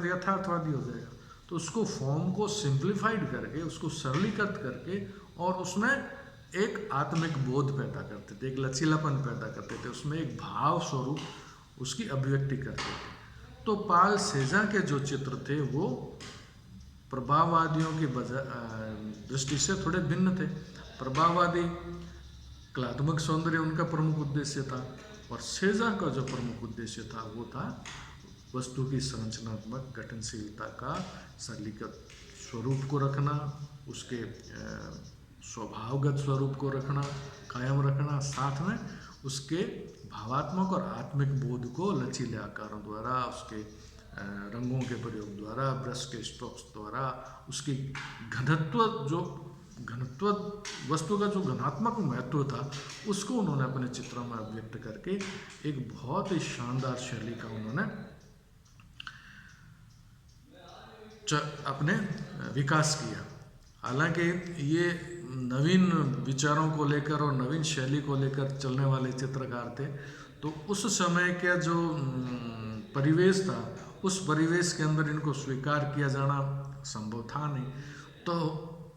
तो यथार्थवादी हो जाएगा। तो उसको फॉर्म को सिंप्लीफाइड करके, उसको सरलीकृत करके और उसमें एक आत्मिक बोध पैदा करते थे, एक लचीलापन पैदा करते थे, उसमें एक भाव स्वरूप उसकी अभिव्यक्ति करते थे। तो पाल सेजा के जो चित्र थे वो प्रभाववादियों की दृष्टि से थोड़े भिन्न थे। प्रभाववादी कलात्मक सौंदर्य उनका प्रमुख उद्देश्य था, और सेजा का जो प्रमुख उद्देश्य था वो था वस्तु की संरचनात्मक गठनशीलता का सरलीकृत स्वरूप को रखना, उसके स्वभावगत स्वरूप को रखना, कायम रखना, साथ में उसके भावात्मक और आत्मिक बोध को लचीले आकारों द्वारा, उसके रंगों के प्रयोग द्वारा, ब्रश के स्ट्रोक्स द्वारा, उसकी घनत्व वस्तु का जो घनात्मक महत्व था उसको उन्होंने अपने चित्रों में अभिव्यक्त करके एक बहुत ही शानदार शैली का उन्होंने अपने विकास किया। हालांकि ये नवीन विचारों को लेकर और नवीन शैली को लेकर चलने वाले चित्रकार थे, तो उस समय का जो परिवेश था उस परिवेश के अंदर इनको स्वीकार किया जाना संभव था नहीं। तो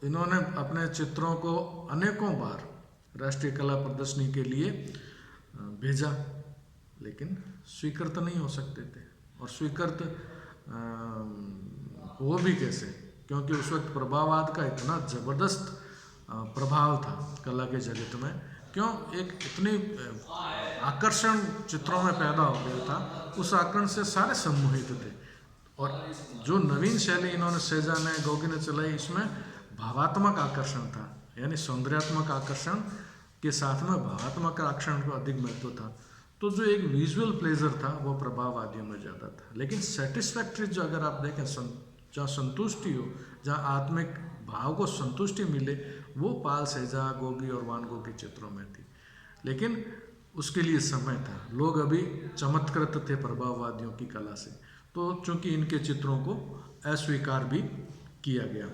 इन्होंने अपने चित्रों को अनेकों बार राष्ट्रीय कला प्रदर्शनी के लिए भेजा, लेकिन स्वीकृत नहीं हो सकते थे। और स्वीकृत हो भी कैसे, क्योंकि उस वक्त प्रभाववाद का इतना ज़बरदस्त प्रभाव था कला के जगत में। क्यों, एक इतनी आकर्षण चित्रों में पैदा हो गया था, उस आकर्षण से सारे सम्मोहित थे। और जो नवीन शैली इन्होंने सेजा ने, गोगी ने चलाई, इसमें भावात्मक आकर्षण था, यानी सौंदर्यात्मक आकर्षण के साथ में भावात्मक आकर्षण को अधिक महत्व था। तो जो एक विजुअल प्लेजर था वो प्रभाववादियों में ज़्यादा था। लेकिन सेटिस्फैक्ट्री जो अगर आप देखें, जहाँ संतुष्टि हो, जहाँ आत्मिक भाव को संतुष्टि मिले, वो पाल सेजा, गोगी और वान गो के चित्रों में थी। लेकिन उसके लिए समय था, लोग अभी चमत्कृत थे प्रभाववादियों की कला से, तो चूंकि इनके चित्रों को अस्वीकार भी किया गया।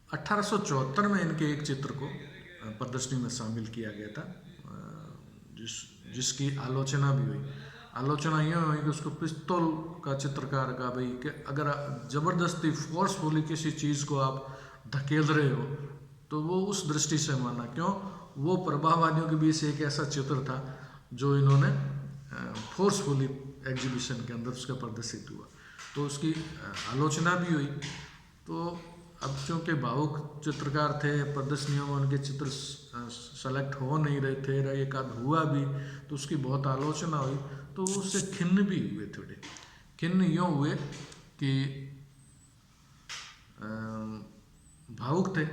1874 में इनके एक चित्र को प्रदर्शनी में शामिल किया गया था, जिसकी आलोचना भी हुई। आलोचना यह हुई कि उसको पिस्तौल का चित्रकार का, भाई कि अगर ज़बरदस्ती फोर्सफुली किसी चीज़ को आप धकेल रहे हो तो वो उस दृष्टि से माना। क्यों, वो प्रभाववादियों के बीच एक ऐसा चित्र था जो इन्होंने फोर्सफुली एग्जीबिशन के अंदर उसका प्रदर्शित हुआ, तो उसकी आलोचना भी हुई। तो अब चूँकि भावुक चित्रकार थे, प्रदर्शनियों में उनके चित्र सेलेक्ट हो नहीं रहे थे, एक आध हुआ भी, तो उसकी बहुत आलोचना हुई। तो उससे खिन्न भी हुए, थोड़े खिन्न यूँ हुए कि भावुक थे,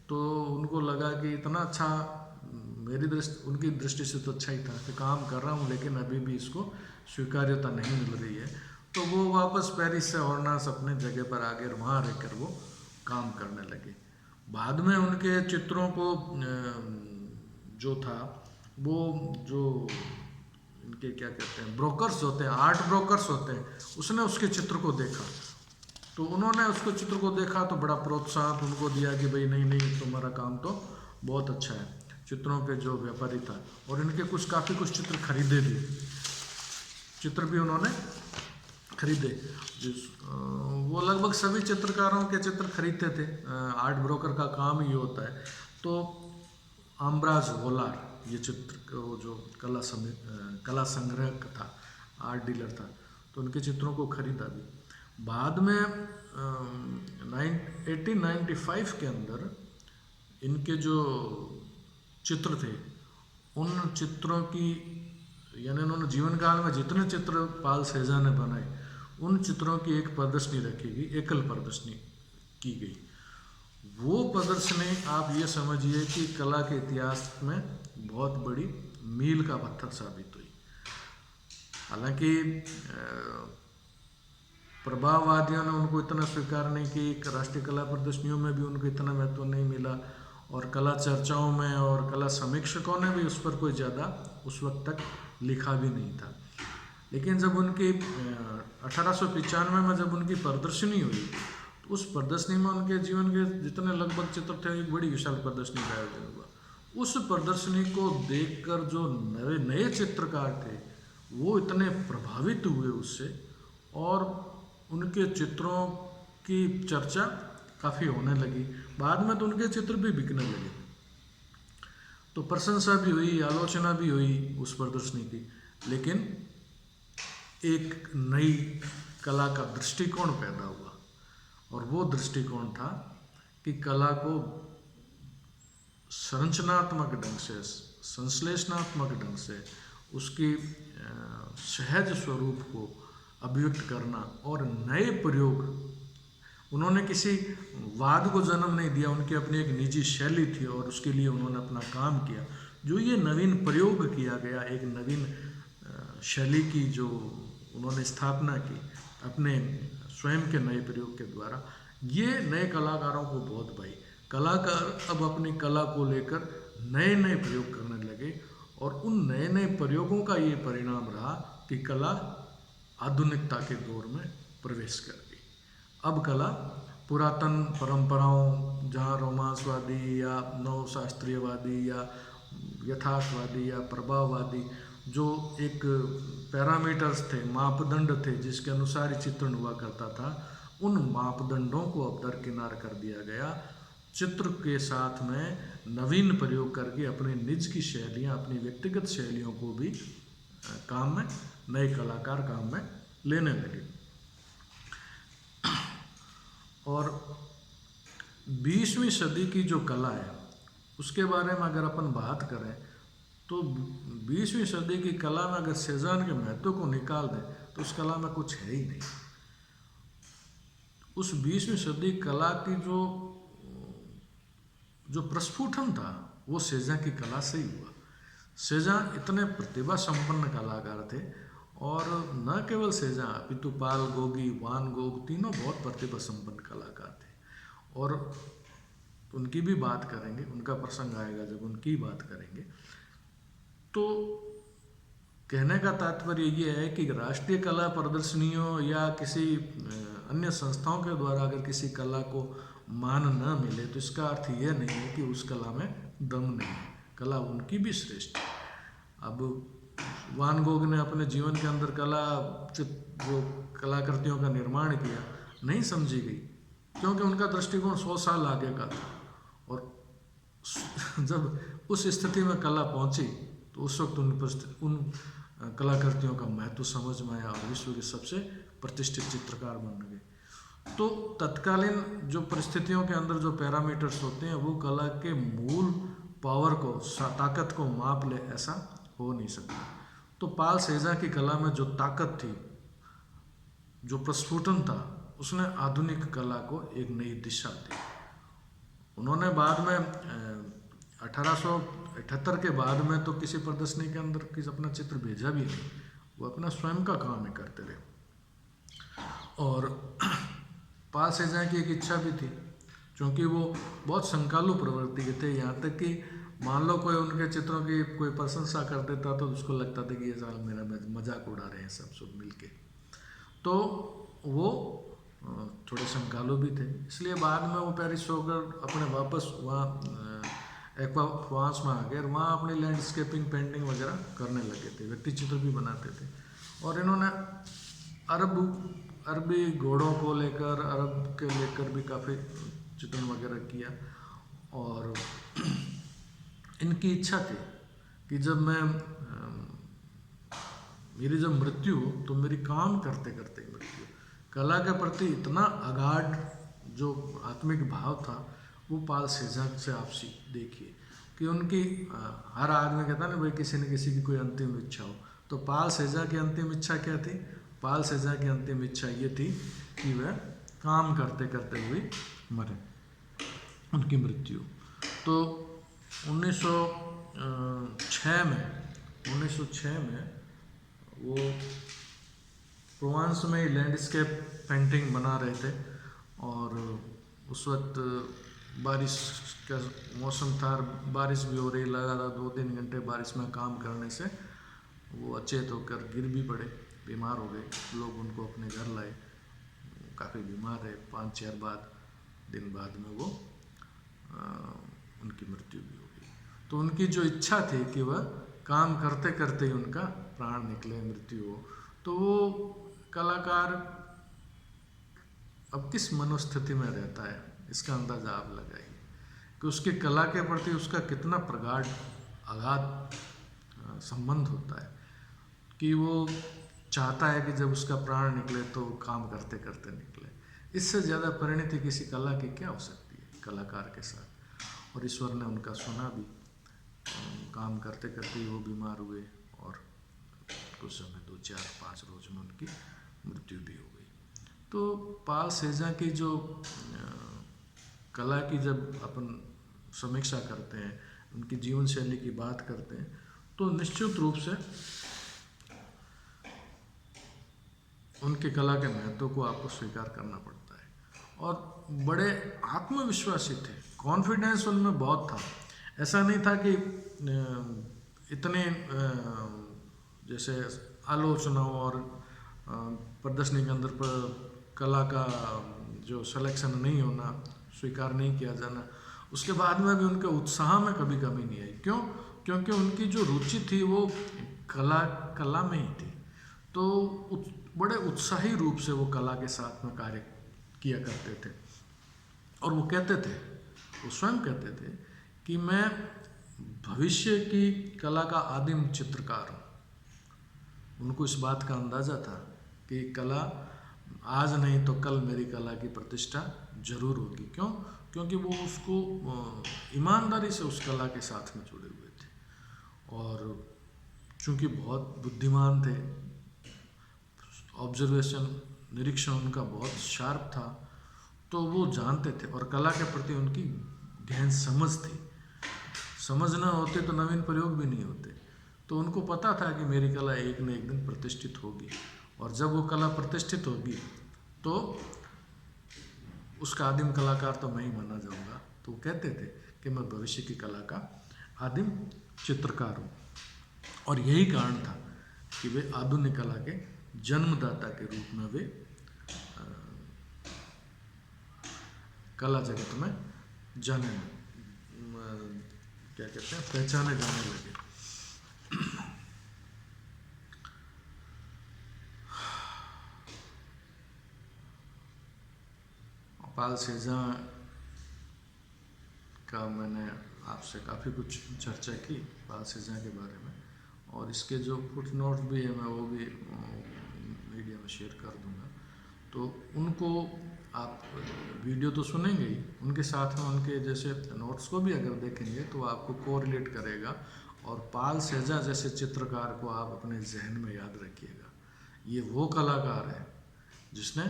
तो उनको लगा कि इतना अच्छा, उनकी दृष्टि से तो अच्छा ही था कि काम कर रहा हूँ, लेकिन अभी भी इसको स्वीकार्यता नहीं मिल रही है। तो वो वापस पेरिस से हॉर्नास अपने जगह पर आगे वहाँ रहकर वो काम करने लगे। बाद में उनके चित्रों को जो था वो, जो इनके क्या कहते हैं, ब्रोकर्स होते हैं, आर्ट ब्रोकर्स होते हैं, उसने उसके चित्र को देखा। तो उन्होंने उसको चित्र को देखा तो बड़ा प्रोत्साहन उनको दिया कि भाई नहीं, तुम्हारा काम तो बहुत अच्छा है। चित्रों के जो व्यापारी था, और इनके काफ़ी कुछ चित्र खरीदे भी, चित्र भी उन्होंने खरीदे। वो लगभग सभी चित्रकारों के चित्र खरीदते थे, आर्ट ब्रोकर का काम ही होता है। तो अम्ब्राज वोलार, ये चित्र वो जो कला संग्रह था, आर्ट डीलर था, तो उनके चित्रों को खरीदा भी। बाद में 1895 के अंदर इनके जो चित्र थे, उन चित्रों की, यानी उन्होंने जीवन काल में जितने चित्र पाल सेजा ने बनाए, उन चित्रों की एक प्रदर्शनी रखी गई, एकल प्रदर्शनी की गई। वो प्रदर्शनी आप ये समझिए कि कला के इतिहास में बहुत बड़ी मील का पत्थर साबित हुई। हालांकि प्रभाववादियों ने उनको इतना स्वीकार नहीं की, राष्ट्रीय कला प्रदर्शनियों में भी उनको इतना महत्व नहीं मिला, और कला चर्चाओं में और कला समीक्षकों ने भी उस पर कोई ज़्यादा उस वक्त तक लिखा भी नहीं था। लेकिन जब उनकी 1895 में जब उनकी प्रदर्शनी हुई, तो उस प्रदर्शनी में उनके जीवन के जितने लगभग चित्र थे, एक बड़ी विशाल प्रदर्शनी का आयोजन हुआ। उस प्रदर्शनी को देखकर जो नए चित्रकार थे वो इतने प्रभावित हुए उससे, और उनके चित्रों की चर्चा काफ़ी होने लगी। बाद में तो उनके चित्र भी बिकने लगे, तो प्रशंसा भी हुई, आलोचना भी हुई उस प्रदर्शनी की। लेकिन एक नई कला का दृष्टिकोण पैदा हुआ, और वो दृष्टिकोण था कि कला को संरचनात्मक ढंग से, संश्लेषणात्मक ढंग से उसकी सहज स्वरूप को अभिव्यक्त करना, और नए प्रयोग। उन्होंने किसी वाद को जन्म नहीं दिया, उनकी अपनी एक निजी शैली थी और उसके लिए उन्होंने अपना काम किया। जो ये नवीन प्रयोग किया गया, एक नवीन शैली की जो उन्होंने स्थापना की अपने स्वयं के नए प्रयोग के द्वारा, ये नए कलाकारों को बहुत भाई। कलाकार अब अपनी कला को लेकर नए नए प्रयोग करने लगे, और उन नए नए प्रयोगों का ये परिणाम रहा कि कला आधुनिकता के दौर में प्रवेश कर गई। अब कला पुरातन परंपराओं, जहाँ रोमांसवादी या नवशास्त्रीयवादी या यथार्थवादी या प्रभाववादी जो एक पैरामीटर्स थे, मापदंड थे जिसके अनुसार ही चित्रण हुआ करता था, उन मापदंडों को अब दरकिनार कर दिया गया। चित्र के साथ में नवीन प्रयोग करके अपने निज की शैलियाँ, अपनी व्यक्तिगत शैलियों को भी काम में, नए कलाकार काम में लेने लगे। और 20वीं सदी की जो कला है उसके बारे में अगर अपन बात करें तो 20वीं सदी की कला में अगर सेजान के महत्व को निकाल दें तो उस कला में कुछ है ही नहीं। उस 20वीं सदी कला की जो प्रस्फुटन था वो सेजान की कला से ही हुआ। सेजान इतने प्रतिभा संपन्न कलाकार थे, और न केवल सेजान अपितु पाल, गोगी, वान गोग तीनों बहुत प्रतिभा संपन्न कलाकार थे। और उनकी भी बात करेंगे, उनका प्रसंग आएगा जब उनकी बात करेंगे। तो कहने का तात्पर्य ये है कि राष्ट्रीय कला प्रदर्शनियों या किसी अन्य संस्थाओं के द्वारा अगर किसी कला को मान न मिले तो इसका अर्थ यह नहीं है कि उस कला में दम नहीं है। कला उनकी भी श्रेष्ठ है। अब वान गोग ने अपने जीवन के अंदर वो कलाकृतियों का निर्माण किया, नहीं समझी गई क्योंकि उनका दृष्टिकोण 100 साल आगे का था। और जब उस स्थिति में कला पहुंची तो उस वक्त उन कलाकृतियों का महत्व समझ में आया और विश्व के सबसे प्रतिष्ठित चित्रकार बन गए। तो तत्कालीन जो परिस्थितियों के अंदर जो पैरामीटर्स होते हैं वो कला के मूल पावर को, ताकत को माप ले, ऐसा हो नहीं सकता। तो पाल सेजा की कला में जो ताकत थी, जो प्रस्फुटन था, उसने आधुनिक कला को एक नई दिशा दी। उन्होंने बाद में 1878 के बाद में तो किसी प्रदर्शनी के अंदर किसी अपना चित्र भेजा भी नहीं, वो अपना स्वयं का काम ही करते रहे। और पाल सेजा की एक इच्छा भी थी, क्योंकि वो बहुत संकालु प्रवृत्ति के थे। यहाँ तक कि मान लो कोई उनके चित्रों की कोई प्रशंसा कर देता तो उसको लगता था कि ये साल मेरा मजाक उड़ा रहे हैं सब मिलके। तो वो थोड़े संकालु भी थे, इसलिए बाद में वो पेरिस होकर अपने वापस वहाँ एक्वाफांस में आ गए और वहाँ अपनी लैंडस्केपिंग पेंटिंग वगैरह करने लगे थे, व्यक्ति चित्र भी बनाते थे। और इन्होंने अरबी घोड़ों को लेकर, अरब के लेकर भी काफ़ी चित्रण वगैरह किया। और इनकी इच्छा थी कि जब मेरी जब मृत्यु हो तो मेरी काम करते करते मृत्यु। कला के प्रति इतना अगाध जो आत्मिक भाव था वो पाल सेजा से आप देखिए कि उनकी हर आदमी कहता है ना भाई किसी न किसी की कोई अंतिम इच्छा हो, तो पाल सेजा की अंतिम इच्छा क्या थी? पाल सेजा की अंतिम इच्छा ये थी कि वह काम करते करते हुए मरे, उनकी मृत्यु। तो 1906 में वो प्रोवांस में लैंडस्केप पेंटिंग बना रहे थे, और उस वक्त बारिश का मौसम था, बारिश भी हो रही, लगातार 2-3 घंटे बारिश में काम करने से वो अचेत होकर गिर भी पड़े, बीमार हो गए। लोग उनको अपने घर लाए, काफ़ी बीमार रहे। 5-4 दिन बाद में वो उनकी मृत्यु भी हो गई। तो उनकी जो इच्छा थी कि वह काम करते करते ही उनका प्राण निकले, मृत्यु हो, तो वो कलाकार अब किस मनोस्थिति में रहता है, इसका अंदाजा आप लगाइए कि उसकी कला के प्रति उसका कितना प्रगाढ़ अगाध संबंध होता है कि वो चाहता है कि जब उसका प्राण निकले तो काम करते करते निकले। इससे ज़्यादा परिणति किसी कला की क्या हो सकती है कलाकार के साथ। और ईश्वर ने उनका सुना भी, काम करते करते वो बीमार हुए और कुछ समय 2-4-5 रोज में उनकी मृत्यु भी हो गई। तो पाल सेजा की जो कला की जब अपन समीक्षा करते हैं, उनकी जीवन शैली की बात करते हैं, तो निश्चित रूप से उनकी कला के महत्व को आपको स्वीकार करना पड़ता है। और बड़े आत्मविश्वासी थे, कॉन्फिडेंस उनमें बहुत था। ऐसा नहीं था कि इतने जैसे आलोचनाओं और प्रदर्शनी के अंदर पर कला का जो सिलेक्शन नहीं होना, स्वीकार नहीं किया जाना, उसके बाद में भी उनके उत्साह में कभी कमी नहीं आई। क्यों? क्योंकि उनकी जो रुचि थी वो कला में ही थी। तो बड़े उत्साही रूप से वो कला के साथ में कार्य किया करते थे। और वो कहते थे, वो स्वयं कहते थे कि मैं भविष्य की कला का आदिम चित्रकार हूँ। उनको इस बात का अंदाज़ा था कि कला आज नहीं तो कल मेरी कला की प्रतिष्ठा जरूर होगी। क्यों? क्योंकि वो उसको ईमानदारी से उस कला के साथ में जुड़े हुए थे। और चूँकि बहुत बुद्धिमान थे, ऑब्जर्वेशन, निरीक्षण उनका बहुत शार्प था, तो वो जानते थे। और कला के प्रति उनकी गहन समझ थी। समझ न होते तो नवीन प्रयोग भी नहीं होते। तो उनको पता था कि मेरी कला एक न एक दिन प्रतिष्ठित होगी, और जब वो कला प्रतिष्ठित होगी तो उसका आदिम कलाकार तो मैं ही माना जाऊंगा। तो वो कहते थे कि मैं भविष्य की कला का आदिम चित्रकार हूँ। और यही कारण था कि वे आधुनिक कला के जन्मदाता के रूप में वे कला जगत में जाने, क्या कहते हैं, पहचाने जाने लगे। पाल सेजा का मैंने आपसे काफ़ी कुछ चर्चा की, पाल सेजा के बारे में, और इसके जो फुट नोट्स भी है मैं वो भी मीडिया में शेयर कर दूंगा। तो उनको आप वीडियो तो सुनेंगे ही, उनके साथ में उनके जैसे नोट्स को भी अगर देखेंगे तो आपको कोरिलेट करेगा। और पाल सेजा जैसे चित्रकार को आप अपने जहन में याद रखिएगा। ये वो कलाकार है जिसने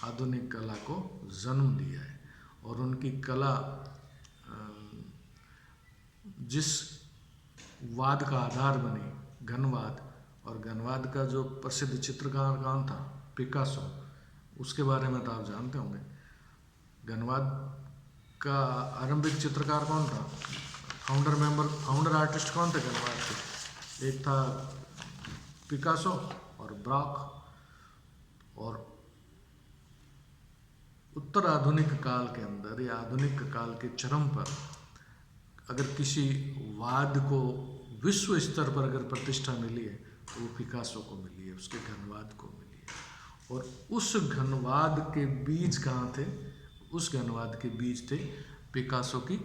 आधुनिक कला को जन्म दिया है। और उनकी कला जिस वाद का आधार बनी, घनवाद, और घनवाद का जो प्रसिद्ध चित्रकार कौन था, पिकासो, उसके बारे में तो आप जानते होंगे। घनवाद का आरंभिक चित्रकार कौन था, फाउंडर आर्टिस्ट कौन थे घनवाद के? एक था पिकासो और ब्रॉक। और उत्तर आधुनिक काल के अंदर या आधुनिक काल के चरम पर अगर किसी वाद को विश्व स्तर पर अगर प्रतिष्ठा मिली है तो वो पिकासो को मिली है, उसके घनवाद को मिली है। और उस घनवाद के बीज कहाँ थे? उस घनवाद के बीज थे पिकासो की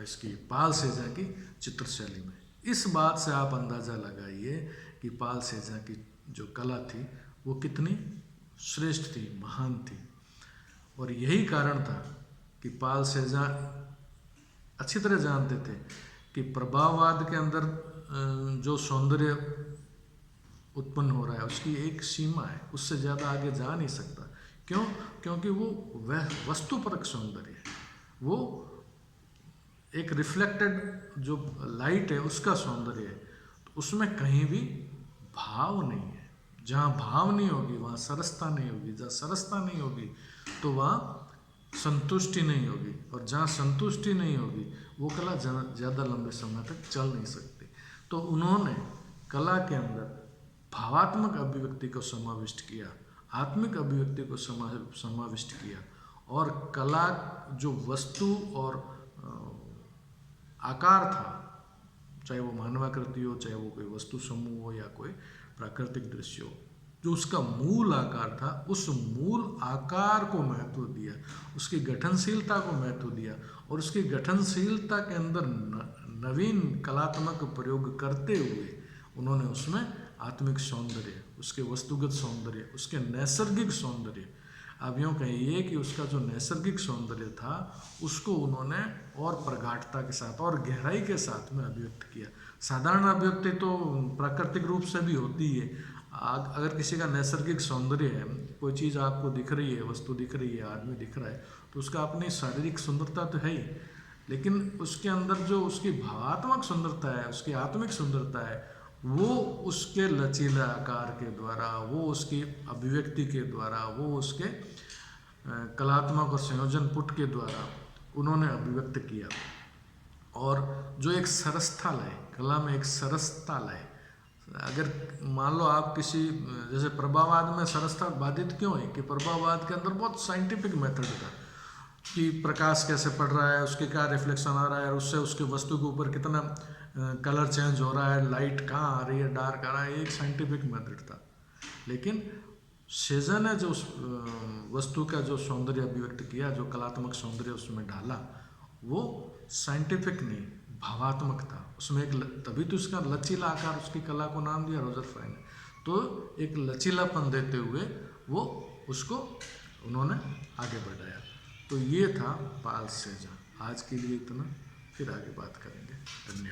इसकी पाल सेजा की चित्रशैली में। इस बात से आप अंदाज़ा लगाइए कि पाल सेजा की जो कला थी वो कितनी श्रेष्ठ थी, महान थी। और यही कारण था कि पाल सेजा अच्छी तरह जानते थे कि प्रभाववाद के अंदर जो सौंदर्य उत्पन्न हो रहा है उसकी एक सीमा है, उससे ज़्यादा आगे जा नहीं सकता। क्यों? क्योंकि वो वह वस्तुपरक सौंदर्य है, वो एक रिफ्लेक्टेड जो लाइट है उसका सौंदर्य है। तो उसमें कहीं भी भाव नहीं है। जहाँ भाव नहीं होगी वहाँ सरसता नहीं होगी, जहाँ सरसता नहीं होगी तो वहाँ संतुष्टि नहीं होगी, और जहाँ संतुष्टि नहीं होगी वो कला ज़्यादा लंबे समय तक चल नहीं सकती। तो उन्होंने कला के अंदर भावात्मक अभिव्यक्ति को समाविष्ट किया, आत्मिक अभिव्यक्ति को समाविष्ट किया, और कला जो वस्तु और आकार था चाहे वो मानवाकृति हो, चाहे वो कोई वस्तु समूह हो या कोई प्राकृतिक दृश्य हो। जो उसका मूल आकार था, उस मूल आकार को महत्व दिया, उसकी गठनशीलता को महत्व दिया, और उसकी गठनशीलता के अंदर नवीन कलात्मक प्रयोग करते हुए उन्होंने उसमें आत्मिक सौंदर्य, उसके वस्तुगत सौंदर्य, उसके नैसर्गिक सौंदर्य, अब यूँ कहिए कि उसका जो नैसर्गिक सौंदर्य था उसको उन्होंने और प्रगाढ़ता के साथ और गहराई के साथ में अभिव्यक्त किया। साधारण अभिव्यक्ति तो प्राकृतिक रूप से भी होती है। अगर किसी का नैसर्गिक सौंदर्य है, कोई चीज़ आपको दिख रही है, वस्तु दिख रही है, आदमी दिख रहा है, तो उसका अपनी शारीरिक सुंदरता तो है ही, लेकिन उसके अंदर जो उसकी भावात्मक सुंदरता है, उसकी आत्मिक सुंदरता है, वो उसके लचीले आकार के द्वारा, वो उसकी अभिव्यक्ति के द्वारा, वो उसके कलात्मक और संयोजन पुट के द्वारा उन्होंने अभिव्यक्त किया। और जो एक सरसता लाए, कला में एक सरसता लाए। अगर मान लो आप किसी, जैसे प्रभाववाद में सरसता बाधित क्यों है कि प्रभाववाद के अंदर बहुत साइंटिफिक मेथड था कि प्रकाश कैसे पड़ रहा है, उसके क्या रिफ्लेक्शन आ रहा है, और उससे उसके वस्तु के ऊपर कितना कलर चेंज हो रहा है, लाइट कहाँ आ रही है, डार्क आ रहा है, एक साइंटिफिक मेथड था। लेकिन सेजन ने जो उस वस्तु का जो सौंदर्य अभिव्यक्त किया, जो कलात्मक सौंदर्य उसमें डाला, वो साइंटिफिक नहीं, भावात्मक था। उसमें एक तभी तो उसका लचीला आकार, उसकी कला को नाम दिया रोजर फ्राई ने। तो एक लचीलापन देते हुए वो उसको उन्होंने आगे बढ़ाया। तो ये था पाल सेजा। आज के लिए इतना, फिर आगे बात करेंगे। धन्यवाद।